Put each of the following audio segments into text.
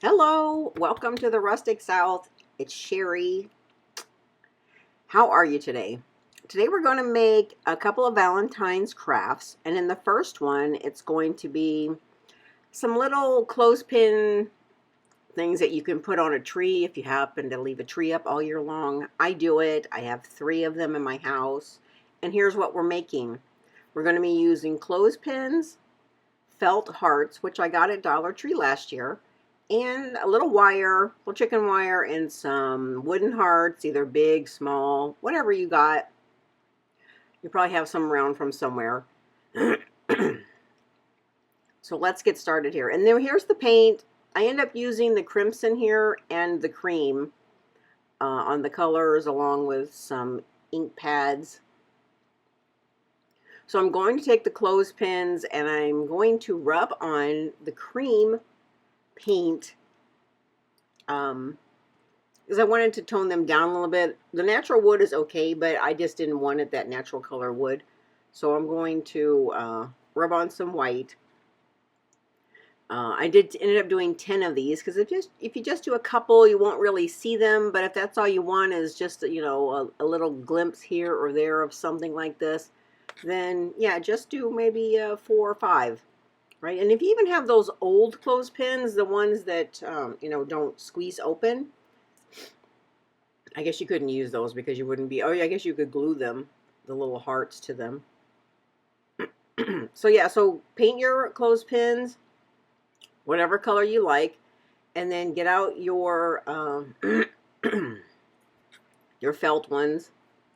Hello, welcome to the Rustic South. It's Sherry. How are you today? Today we're going to make a couple of Valentine's crafts, and in the first one, it's going to be some little clothespin things that you can put on a tree if you happen to leave a tree up all year long. I do it. I have 3 of them in my house, and here's what we're making. We're going to be using clothespins, felt hearts, which I got at Dollar Tree last year, and a little wire, little chicken wire, and some wooden hearts, either big, small, whatever you got. You probably have some around from somewhere. So let's get started here. And then here's the paint. I end up using the crimson here and the cream on the colors, along with some ink pads. So I'm going to take the clothespins and I'm going to rub on the cream paint because I wanted to tone them down a little bit. The natural wood is okay, but I just didn't want it that natural color wood. So I'm going to rub on some white. I ended up doing 10 of these because if you just do a couple, you won't really see them. But if that's all you want is just a little glimpse here or there of something like this, then yeah, just do maybe 4 or 5. Right, and if you even have those old clothespins, the ones that don't squeeze open, I guess you couldn't use those because you wouldn't be. Oh, yeah, I guess you could glue them, the little hearts to them. So yeah, so paint your clothespins, whatever color you like, and then get out your your felt ones,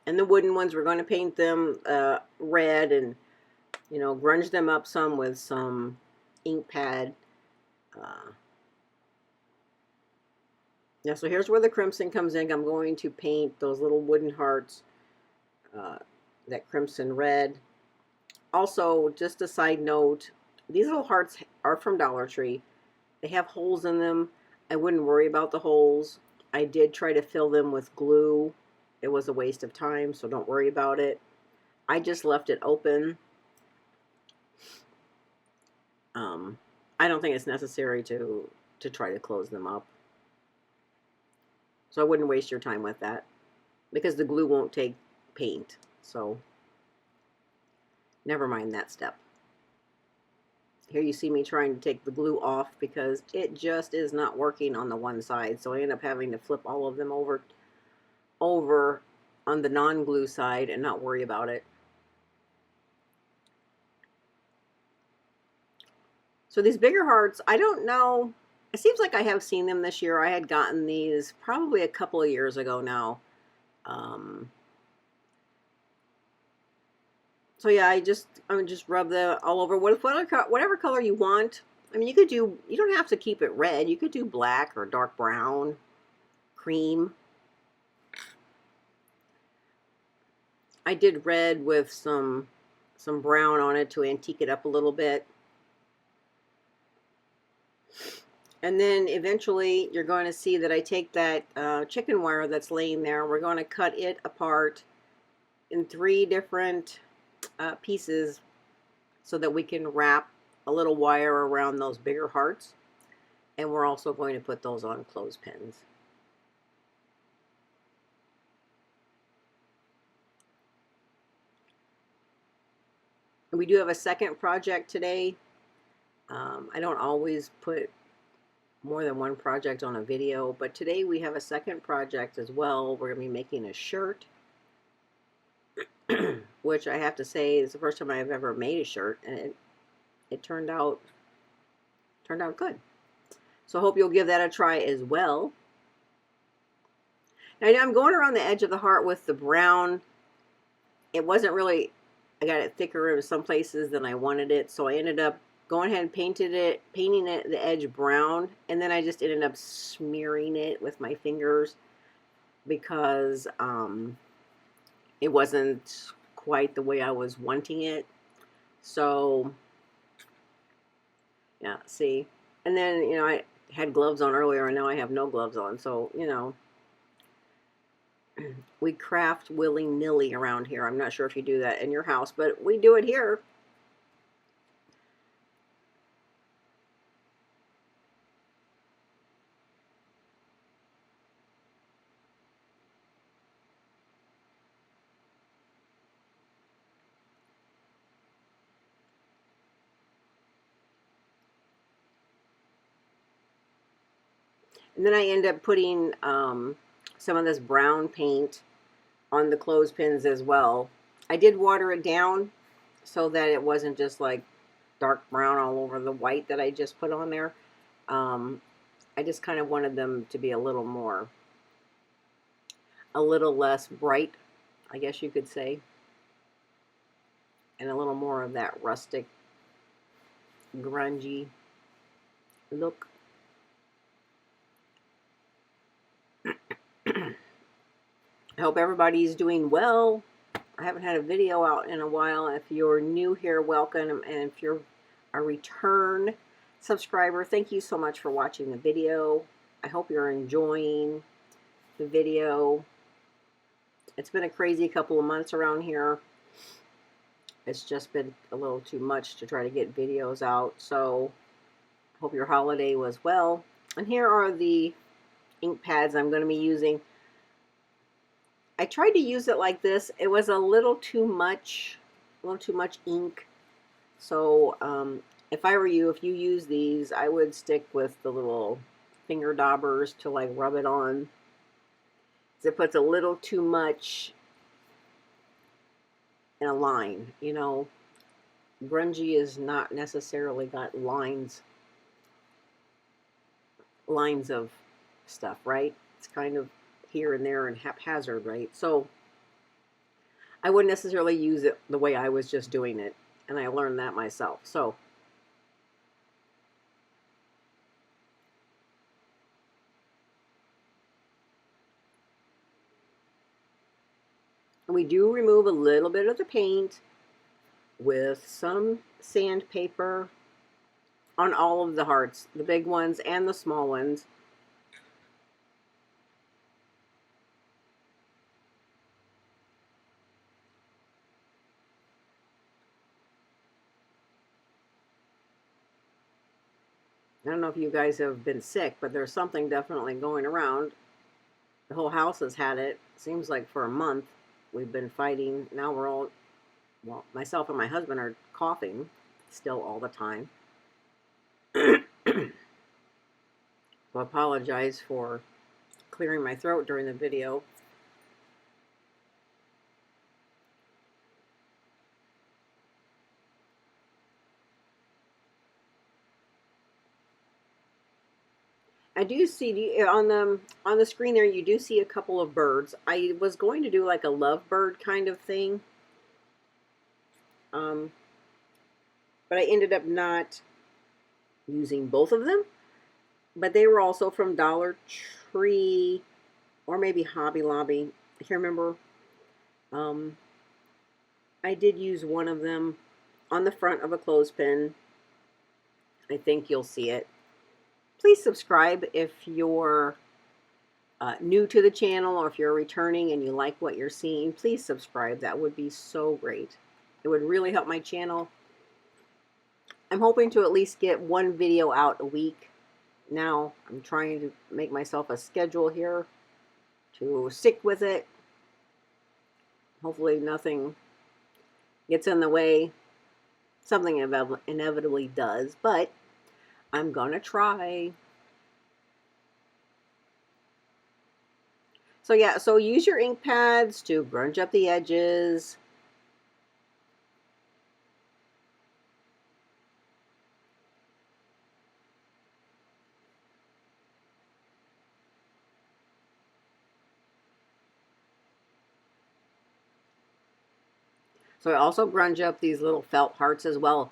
and the wooden ones. We're going to paint them red and grunge them up some with some ink pad. Yeah, so here's where the crimson comes in. I'm going to paint those little wooden hearts, that crimson red. Also, just a side note, these little hearts are from Dollar Tree. They have holes in them. I wouldn't worry about the holes. I did try to fill them with glue. It was a waste of time, so don't worry about it. I just left it open. I don't think it's necessary to try to close them up. So I wouldn't waste your time with that because the glue won't take paint. So never mind that step. Here you see me trying to take the glue off because it just is not working on the one side. So I end up having to flip all of them over on the non-glue side and not worry about it. So these bigger hearts, I don't know. It seems like I have seen them this year. I had gotten these probably a couple of years ago now. So yeah, I would just rub the all over with whatever color you want. I mean, you don't have to keep it red. You could do black or dark brown, cream. I did red with some brown on it to antique it up a little bit. And then eventually you're going to see that I take that chicken wire that's laying there. We're going to cut it apart in 3 different pieces so that we can wrap a little wire around those bigger hearts. And we're also going to put those on clothespins. And we do have a second project today. I don't always put more than one project on a video, but today we have a second project as well. We're going to be making a shirt, which I have to say is the first time I've ever made a shirt, and it turned out good. So I hope you'll give that a try as well. Now I'm going around the edge of the heart with the brown. It wasn't really, I got it thicker in some places than I wanted it, so I ended up going ahead and painting it the edge brown, and then I just ended up smearing it with my fingers because it wasn't quite the way I was wanting it. So yeah, see, and then I had gloves on earlier, and now I have no gloves on. So we craft willy-nilly around here. I'm not sure if you do that in your house, but we do it here. And then I end up putting some of this brown paint on the clothespins as well. I did water it down so that it wasn't just like dark brown all over the white that I just put on there. I just kind of wanted them to be a little less bright, I guess you could say, and a little more of that rustic, grungy look. I hope everybody's doing well. I haven't had a video out in a while. If you're new here, welcome. And if you're a return subscriber, thank you so much for watching the video. I hope you're enjoying the video. It's been a crazy couple of months around here. It's just been a little too much to try to get videos out. So hope your holiday was well. And here are the ink pads I'm going to be using. I tried to use it like this. It was a little too much ink. So if I were you, if you use these, I would stick with the little finger daubers to like rub it on. It puts a little too much in a line, you know. Grungy is not necessarily got lines of stuff, right? It's kind of here and there and haphazard, right? So I wouldn't necessarily use it the way I was just doing it, and I learned that myself. So we do remove a little bit of the paint with some sandpaper on all of the hearts, the big ones and the small ones. I don't know if you guys have been sick, but there's something definitely going around. The whole house has had it. Seems like for a month we've been fighting. Now we're all, well, myself and my husband are coughing still all the time. So I apologize for clearing my throat during the video. I do see on the screen there, you do see a couple of birds. I was going to do like a lovebird kind of thing, but I ended up not using both of them. But they were also from Dollar Tree or maybe Hobby Lobby. I can't remember. I did use one of them on the front of a clothespin. I think you'll see it. Please subscribe if you're new to the channel, or if you're returning and you like what you're seeing. Please subscribe. That would be so great. It would really help my channel. I'm hoping to at least get one video out a week. Now I'm trying to make myself a schedule here to stick with it. Hopefully nothing gets in the way. Something inevitably does, but I'm gonna try. So yeah, so use your ink pads to grunge up the edges. So I also grunge up these little felt hearts as well.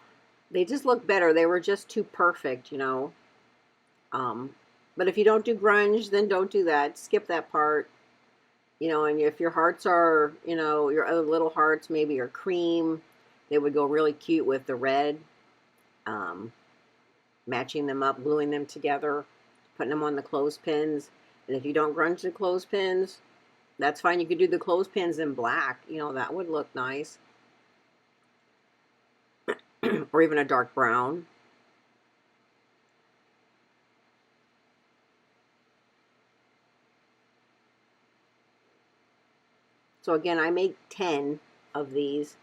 They just look better. They were just too perfect, you know. But if you don't do grunge, then don't do that. Skip that part. You know, and if your hearts are, you know, your other little hearts maybe are cream, they would go really cute with the red. Matching them up, gluing them together, putting them on the clothespins. And if you don't grunge the clothespins, that's fine. You could do the clothespins in black. You know, that would look nice. Or even a dark brown. So again, I make 10 of these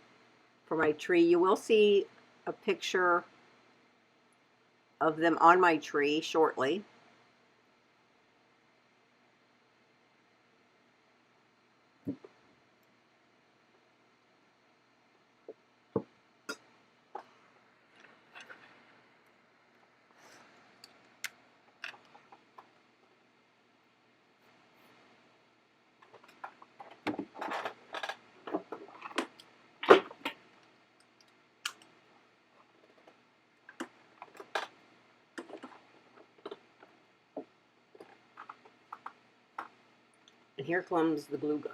for my tree. You will see a picture of them on my tree shortly. And here comes the glue gun.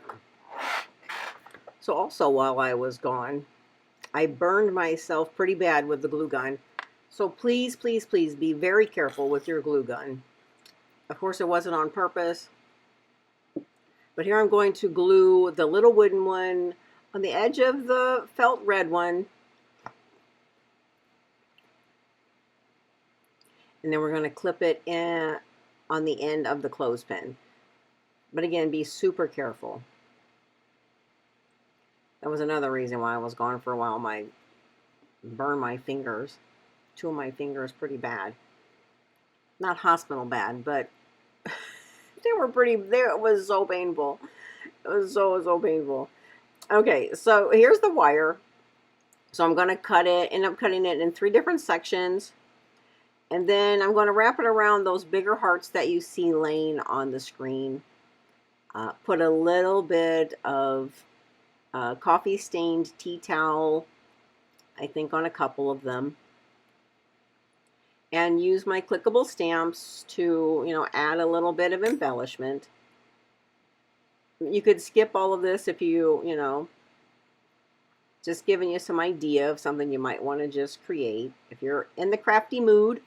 So also while I was gone, I burned myself pretty bad with the glue gun. So please, please, please be very careful with your glue gun. Of course, it wasn't on purpose. But here I'm going to glue the little wooden one on the edge of the felt red one. And then we're going to clip it in on the end of the clothespin. But again, be super careful. That was another reason why I was gone for a while. Burned my fingers. 2 of my fingers pretty bad. Not hospital bad, but they were pretty, it was so painful. It was so painful. Okay, so here's the wire. So I'm going to end up cutting it in 3 different sections. And then I'm going to wrap it around those bigger hearts that you see laying on the screen. Put a little bit of coffee stained tea towel, I think on a couple of them. And use my clickable stamps to, add a little bit of embellishment. You could skip all of this if just giving you some idea of something you might want to just create. If you're in the crafty mood.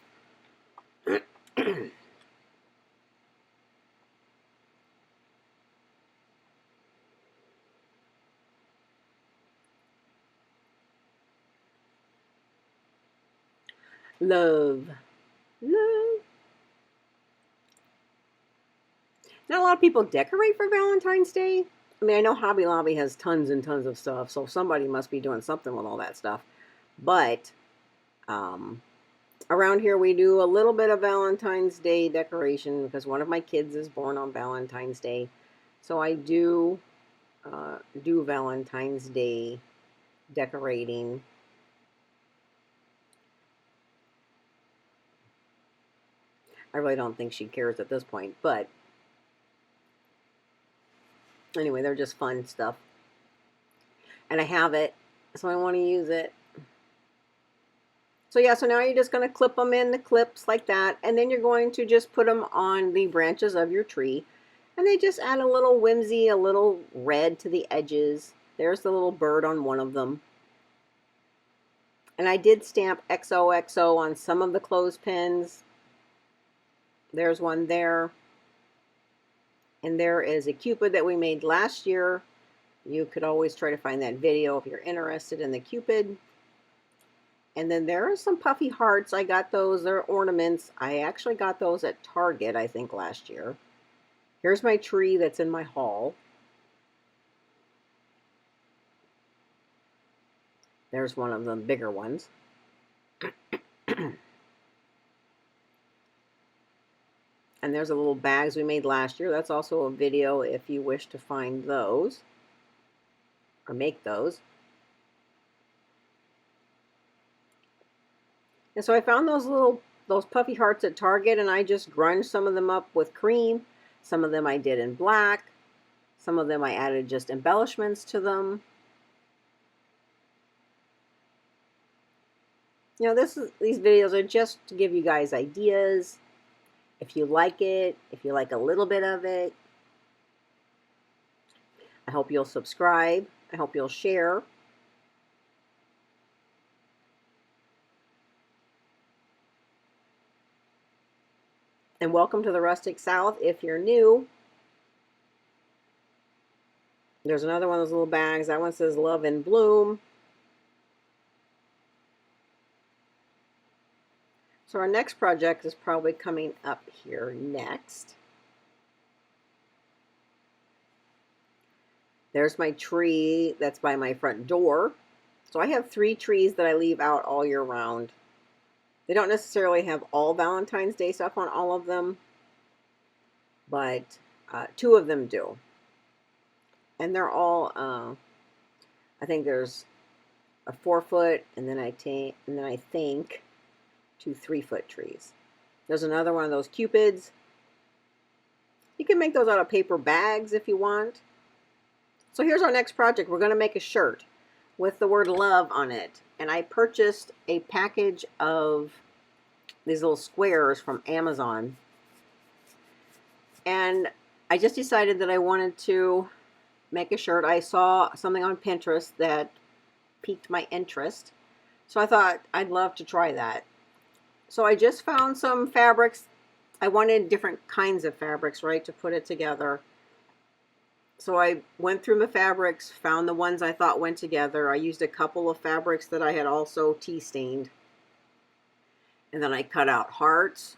Love. Not a lot of people decorate for Valentine's Day. I mean, I know Hobby Lobby has tons and tons of stuff, so somebody must be doing something with all that stuff. But around here we do a little bit of Valentine's Day decoration because one of my kids is born on Valentine's Day. So I do Valentine's Day decorating. I really don't think she cares at this point, but anyway, they're just fun stuff. And I have it, so I want to use it. So yeah, so now you're just going to clip them in the clips like that, and then you're going to just put them on the branches of your tree. And they just add a little whimsy, a little red to the edges. There's the little bird on one of them. And I did stamp XOXO on some of the clothespins. There's one there. And there is a Cupid that we made last year. You could always try to find that video if you're interested in the Cupid. And then there are some puffy hearts. I got those. They're ornaments. I actually got those at Target, I think, last year. Here's my tree that's in my hall. There's one of the bigger ones. And there's the little bags we made last year. That's also a video if you wish to find those or make those. And so I found those puffy hearts at Target, and I just grunged some of them up with cream. Some of them I did in black. Some of them I added just embellishments to them. These videos are just to give you guys ideas. If you like it, if you like a little bit of it, I hope you'll subscribe. I hope you'll share. And welcome to the Rustic South if you're new. There's another one of those little bags. That one says Love and Bloom. So our next project is probably coming up here next. There's my tree that's by my front door. So I have 3 trees that I leave out all year round. They don't necessarily have all Valentine's Day stuff on all of them, but 2 of them do. And they're all, I think there's a 4-foot, and then I think 2 3-foot trees. There's another one of those Cupids. You can make those out of paper bags if you want. So here's our next project. We're going to make a shirt with the word love on it. And I purchased a package of these little squares from Amazon. And I just decided that I wanted to make a shirt. I saw something on Pinterest that piqued my interest. So I thought I'd love to try that. So I just found some fabrics. I wanted different kinds of fabrics, right, to put it together. So I went through my fabrics, found the ones I thought went together. I used a couple of fabrics that I had also tea stained. And then I cut out hearts.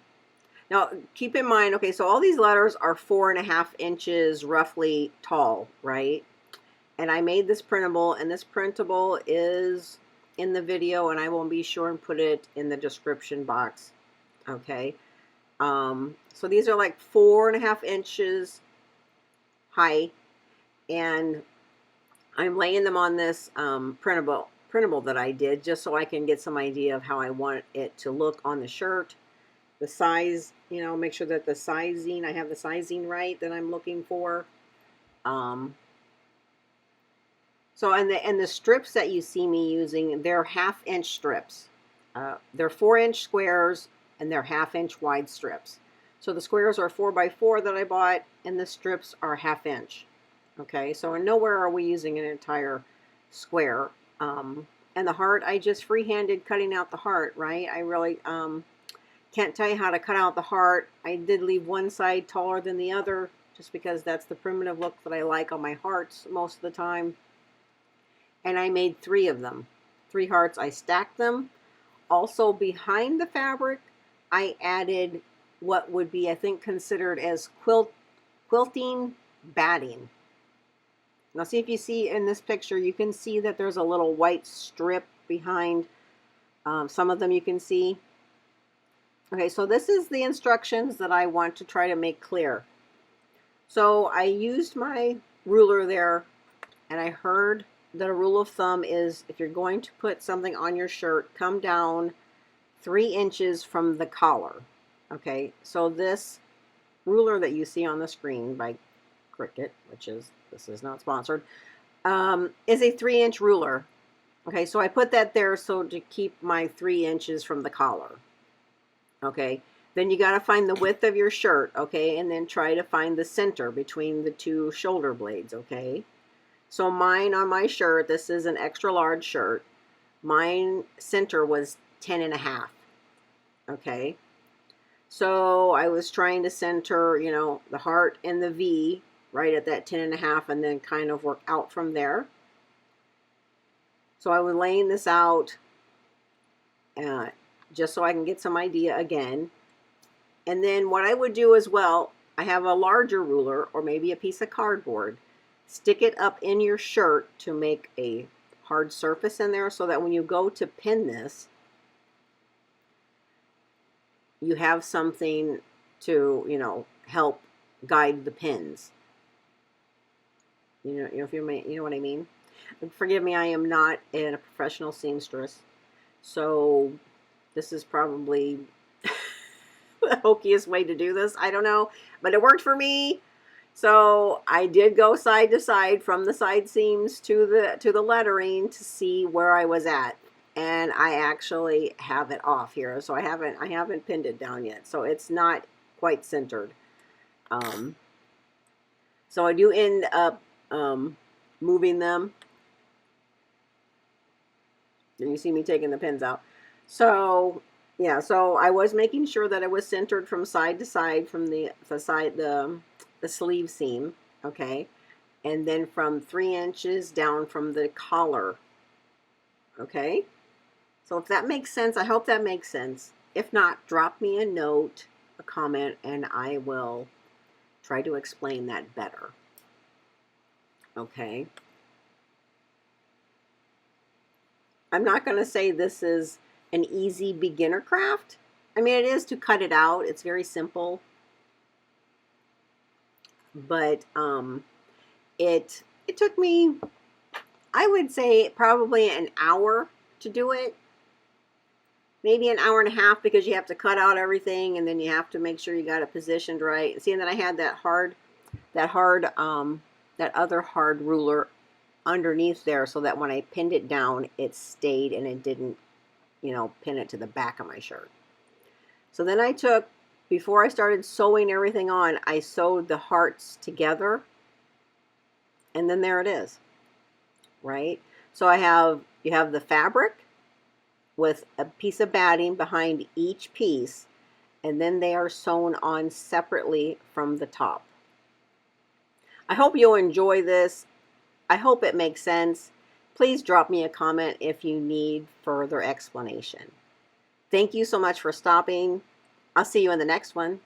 Now, keep in mind, okay, so all these letters are 4.5 inches roughly tall, right? And I made this printable, and this printable is in the video, and I will be sure and put it in the description box, okay? So these are like 4.5 inches high, and I'm laying them on this printable that I did just so I can get some idea of how I want it to look on the shirt. The size, you know, make sure that the sizing, I have the sizing right that I'm looking for. So and the strips that you see me using, they're 1/2 inch strips. They're 4-inch squares and they're 1/2 inch wide strips. So the squares are 4x4 that I bought, and the strips are 1/2 inch. Okay, so nowhere are we using an entire square. And the heart, I just freehanded cutting out the heart, right? I really can't tell you how to cut out the heart. I did leave one side taller than the other just because that's the primitive look that I like on my hearts most of the time. And I made 3 of them. 3 hearts. I stacked them. Also behind the fabric, I added what would be, I think, considered as quilting batting. Now see if you see in this picture, you can see that there's a little white strip behind. Some of them you can see. Okay, so this is the instructions that I want to try to make clear. So I used my ruler there, and I heard that a rule of thumb is if you're going to put something on your shirt, come down 3 inches from the collar. Okay, so this ruler that you see on the screen by Cricut, which is, this is not sponsored, is a 3-inch ruler. Okay, so I put that there so to keep my 3 inches from the collar. Okay, then you got to find the width of your shirt, okay, and then try to find the center between the 2 shoulder blades, okay. So mine on my shirt, this is an extra large shirt, mine center was 10.5, okay. So I was trying to center, you know, the heart and the V right at that 10.5, and then kind of work out from there. So I was laying this out just so I can get some idea again. And then what I would do as well, I have a larger ruler or maybe a piece of cardboard. Stick it up in your shirt to make a hard surface in there so that when you go to pin this, you have something to, you know, help guide the pins. You know what I mean? Forgive me, I am not a professional seamstress, so this is probably the hokiest way to do this. I don't know, but it worked for me. So I did go side to side from the side seams to the lettering to see where I was at, and I actually have it off here. So I haven't pinned it down yet. So it's not quite centered. So I do end up moving them. And you see me taking the pins out. So yeah, so I was making sure that it was centered from side to side from the sleeve seam, okay, and then from 3 inches down from the collar, okay. So if that makes sense, I hope that makes sense. If not, drop me a note, a comment, and I will try to explain that better. Okay. I'm not going to say this is an easy beginner craft. I mean, it is to cut it out. It's very simple. But it took me, I would say, probably an hour to do it. Maybe an hour and a half, because you have to cut out everything and then you have to make sure you got it positioned right. See, and then I had that other hard ruler underneath there so that when I pinned it down, it stayed and it didn't, you know, pin it to the back of my shirt. So then I took before I started sewing everything on, I sewed the hearts together, and then there it is, right? So you have the fabric with a piece of batting behind each piece, and then they are sewn on separately from the top. I hope you'll enjoy this. I hope it makes sense. Please drop me a comment if you need further explanation. Thank you so much for stopping. I'll see you in the next one.